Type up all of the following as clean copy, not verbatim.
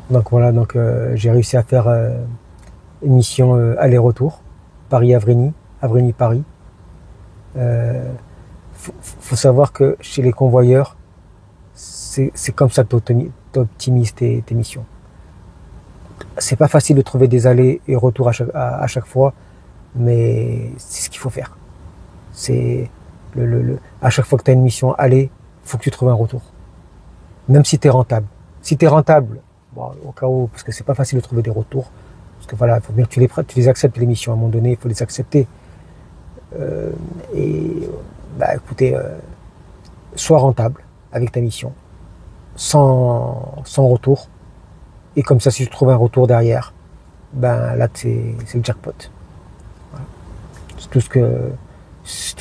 Donc voilà, donc j'ai réussi à faire une mission aller-retour, Paris-Avigny, Avigny-Paris. Euh, faut savoir que chez les convoyeurs, c'est comme ça que tu optimises tes missions. C'est pas facile de trouver des allers et retours à chaque fois, mais c'est ce qu'il faut faire. C'est à chaque fois que tu as une mission aller, il faut que tu trouves un retour. Même si tu es rentable. Si tu es rentable, bon, au cas où, parce que c'est pas facile de trouver des retours, parce que voilà, il faut bien que tu les acceptes, les missions. À un moment donné, il faut les accepter. Euh, et bah écoutez, sois rentable avec ta mission, sans retour. Et comme ça, si tu trouves un retour derrière, ben là, c'est le jackpot. Voilà. C'est tout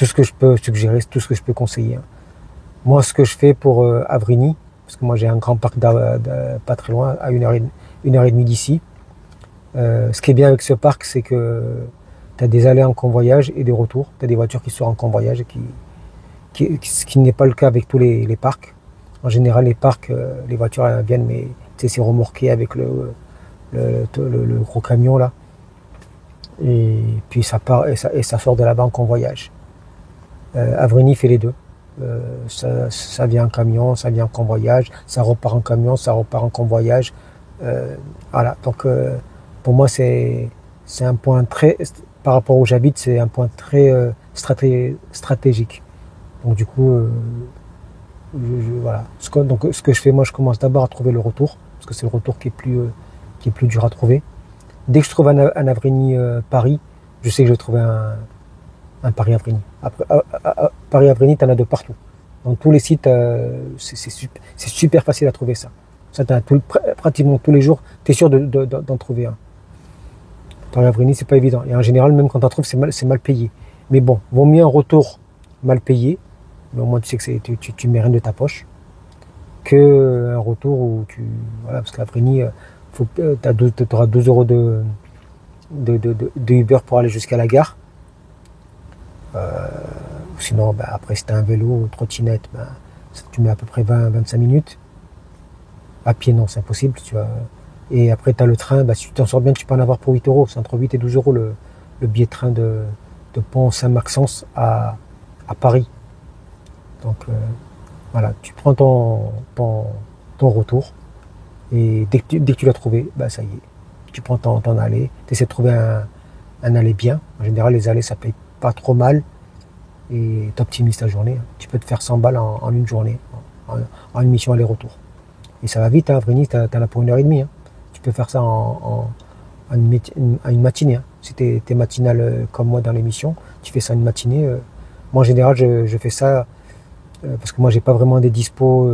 ce que je peux suggérer, c'est tout ce que je peux conseiller. Moi, ce que je fais pour Avrigny, parce que moi j'ai un grand parc pas très loin, à une heure et demie d'ici. Ce qui est bien avec ce parc, c'est que tu as des allées en convoyage et des retours. Tu as des voitures qui sortent en convoyage, et ce qui n'est pas le cas avec tous les parcs. En général, les parcs, les voitures viennent, mais c'est remorqué avec le gros camion là. Et puis ça part et ça sort de là-bas en convoyage. Avrigny fait les deux. Ça vient en camion, ça vient en convoyage, ça repart en camion, ça repart en convoyage. Voilà, donc pour moi c'est un point très, par rapport où j'habite, c'est un point très stratégique. Donc du coup, voilà. Donc ce que je fais, moi je commence d'abord à trouver le retour, parce que c'est le retour qui est plus dur à trouver. Dès que je trouve un Avrigny Paris, je sais que je vais trouver un Paris-Avrigny. Paris-Avrigny, tu en as de partout. Dans tous les sites, c'est super facile à trouver ça. Ça, pratiquement tous les jours, tu es sûr d'en trouver un. Paris-Avrigny, c'est pas évident. Et en général, même quand tu en trouves, c'est mal payé. Mais bon, vaut mieux un retour mal payé, mais au moins tu sais que tu mets rien de ta poche, que un retour où voilà, parce qu'Avrigny, tu auras 2 euros de Uber pour aller jusqu'à la gare. Sinon, bah, après, si tu as un vélo ou trottinette, bah, tu mets à peu près 20-25 minutes. À pied, non, c'est impossible. Et après, tu as le train. Bah, si tu t'en sors bien, tu peux en avoir pour 8 euros. C'est entre 8 et 12 euros le billet de train de Pont-Saint-Maxence à Paris. Donc, voilà, tu prends ton retour. Et dès que tu l'as trouvé, bah, ça y est. Tu prends ton aller. Tu essaies de trouver un aller bien. En général, les allées, ça paye pas trop mal. Et tu optimises ta journée. Tu peux te faire 100 balles en une journée, en une mission aller-retour. Et ça va vite, hein, Vrigny, t'en as pour une heure et demie. Hein. Tu peux faire ça en une matinée. Hein. Si t'es matinal comme moi dans l'émission, tu fais ça une matinée. Moi, en général, je fais ça parce que moi, j'ai pas vraiment des dispos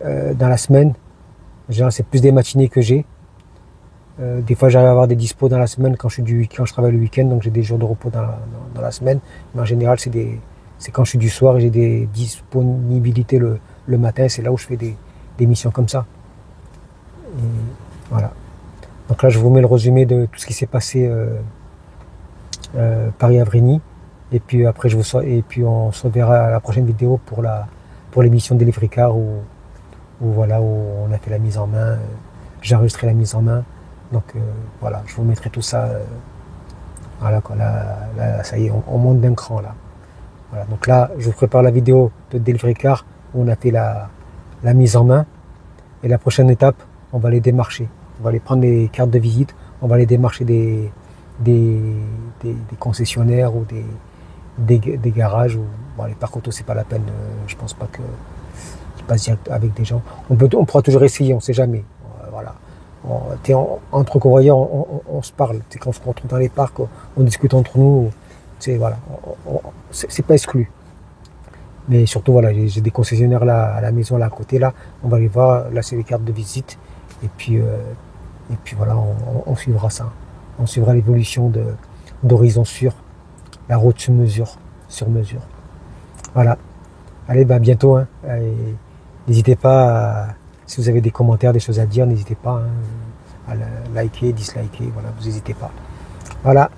dans la semaine. En général, c'est plus des matinées que j'ai. Des fois, j'arrive à avoir des dispos dans la semaine quand je travaille le week-end, donc j'ai des jours de repos dans la semaine. Mais en général, c'est quand je suis du soir et j'ai des disponibilités le matin. C'est là où je fais des missions comme ça. Et voilà. Donc là, je vous mets le résumé de tout ce qui s'est passé Paris-Avrigny. Et puis après, et puis on se reverra à la prochaine vidéo pour l'émission Delivery Car voilà, où on a fait la mise en main. J'ai enregistré la mise en main. Donc voilà, je vous mettrai tout ça. Voilà, quoi, là, ça y est, on monte d'un cran là. Voilà, donc là, je vous prépare la vidéo de Delivery Car où on a fait la mise en main. Et la prochaine étape, on va les démarcher. On va aller prendre les cartes de visite, on va aller démarcher des concessionnaires ou des garages. Bon, les parcs auto, c'est pas la peine. Je pense pas que je passe direct avec des gens. On pourra toujours essayer, on sait jamais. Voilà. Entre convoyeurs, on se parle. C'est quand on se retrouve dans les parcs, on discute entre nous. Voilà, c'est pas exclu. Mais surtout, voilà, j'ai des concessionnaires là, à la maison, là, à côté, là. On va les voir. Là, c'est les cartes de visite. Et puis voilà, on suivra ça. On suivra l'évolution d'Horizon Sur, la route sur mesure. Voilà. Allez, bah, à bientôt. Hein. N'hésitez pas, si vous avez des commentaires, des choses à dire, n'hésitez pas à liker, disliker. Voilà, vous n'hésitez pas. Voilà.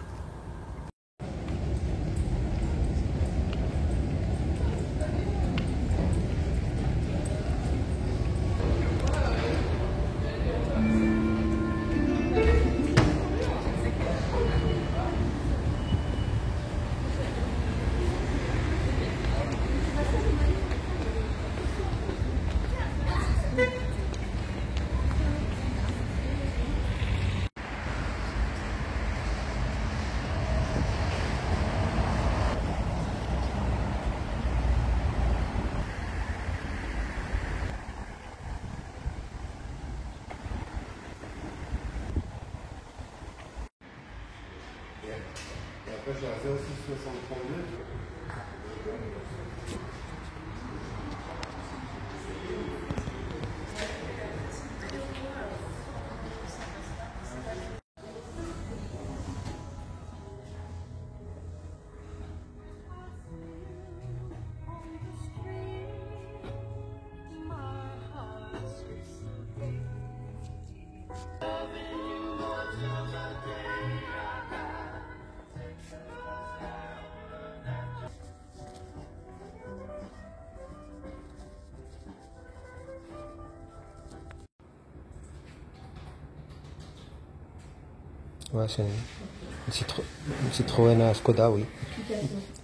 Ouais, c'est une Citroën Skoda, oui.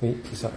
Oui, c'est ça.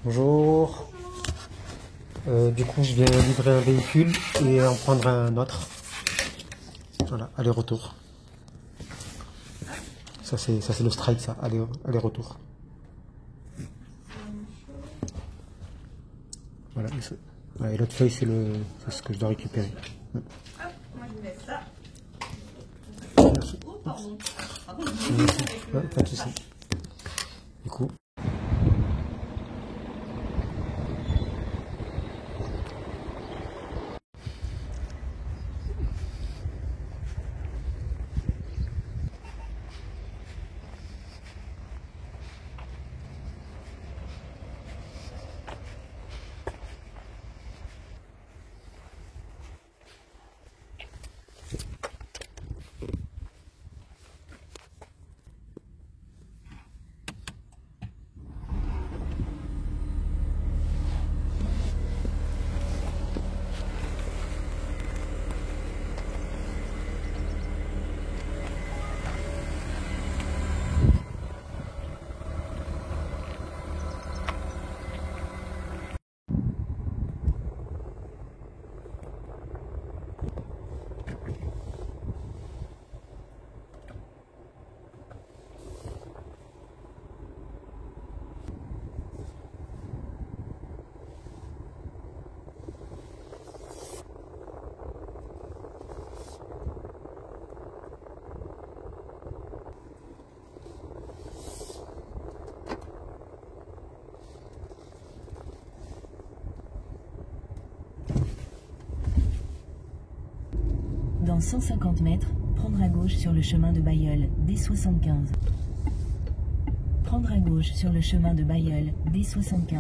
Bonjour. Du coup, je viens livrer un véhicule et en prendre un autre. Voilà, aller-retour. Ça c'est le strike, ça, aller-retour. Voilà, et l'autre feuille, c'est ce que je dois récupérer. Hop, moi je mets ça. Merci. Oh, pardon. Pardon, Ouais, pas de souci. Du coup. Dans 150 mètres, prendre à gauche sur le chemin de Bailleul, D75. Prendre à gauche sur le chemin de Bailleul, D75.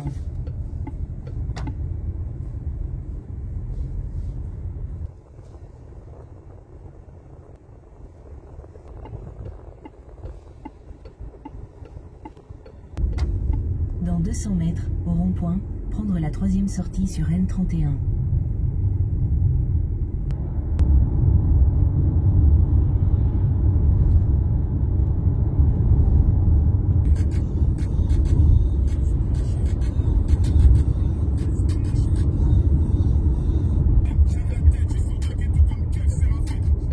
Dans 200 mètres, au rond-point, prendre la 3e sortie sur N31.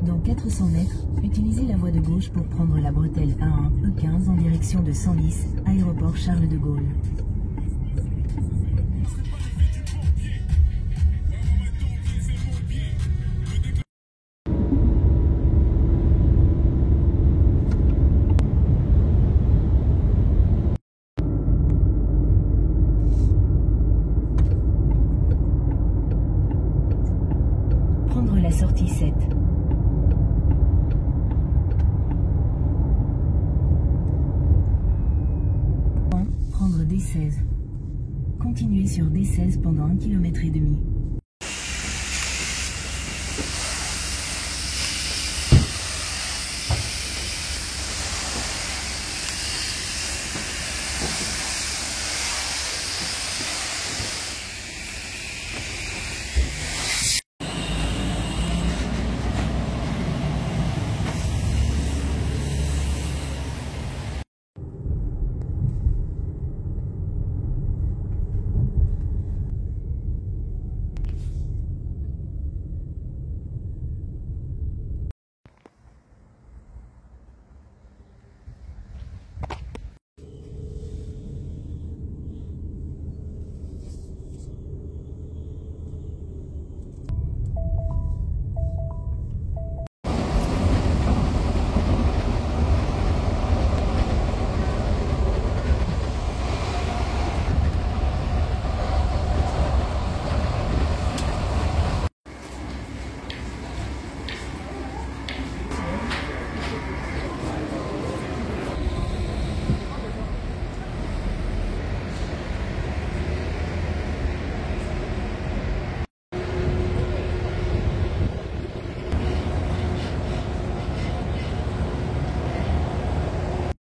Dans 400 mètres, utilisez la voie de gauche pour prendre la bretelle A1, E15 en direction de Senlis, aéroport Charles de Gaulle. Prendre la sortie 7. Prendre D16. Continuez sur D16 pendant 1,5 km.